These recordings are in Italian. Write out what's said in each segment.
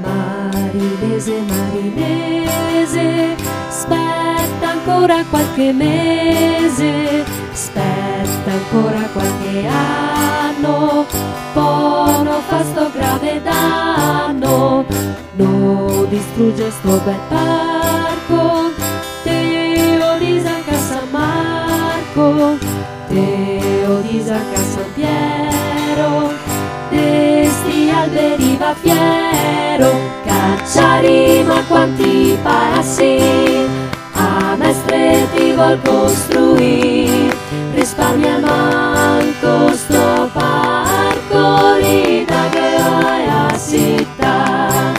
Marinese, marinese, aspetta ancora qualche mese, aspetta ancora qualche anno, poi non fa sto grave danno, non distrugge sto bel parco, Teo di San Marco, Teo di San Piero, de sti alberi va fiero, Cacciari ma quanti passi, a mestre ti vuol costruire, risparmia manco sto parco, rida che vai a città,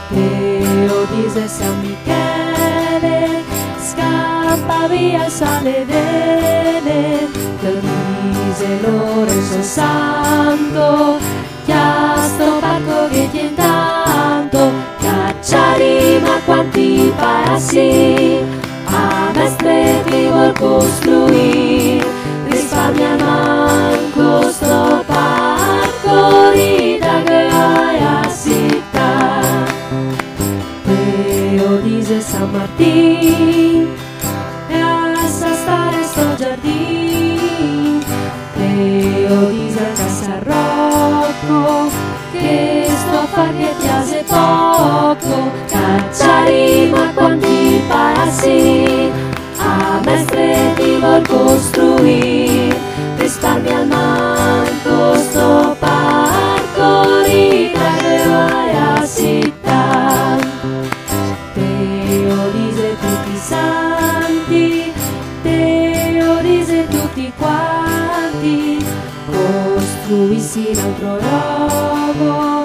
Teo di San Michele, scappa via Sale Vele, dice Lorenzo Santo, chià sto parco che tiene tanto, Cacciari ma quanti passi, a mestre ti vuol costruire, risparmia manco sto parco, rida che vai a città, Teo dice San Martino, e a stare sto giardino, Teo dice Casa Rocco, che sto a far che piace poco, Cacciari ma quanti passi, a mestre ti vuol costruire, risparmia al manco sto parco, rida che vai a città, Teo dice tutti santi, Teo dice tutti quanti, costruissi un altro rogo,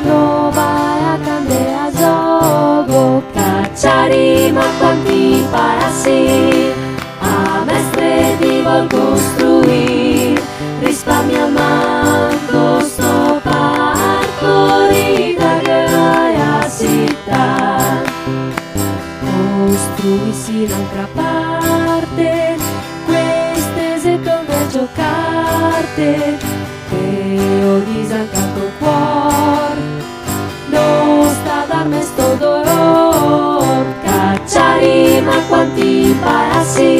lo vai a cambiare a gioco, Cacciari ma quanti passi, a mestre ti vuol costruire, risparmia manco sto parco, rida che vai a città, costruissi un'altra parte, queste se torna a giocarte, Teo di San Canto cuor, non sta da me sto dolor, Cacciari ma quanti passi,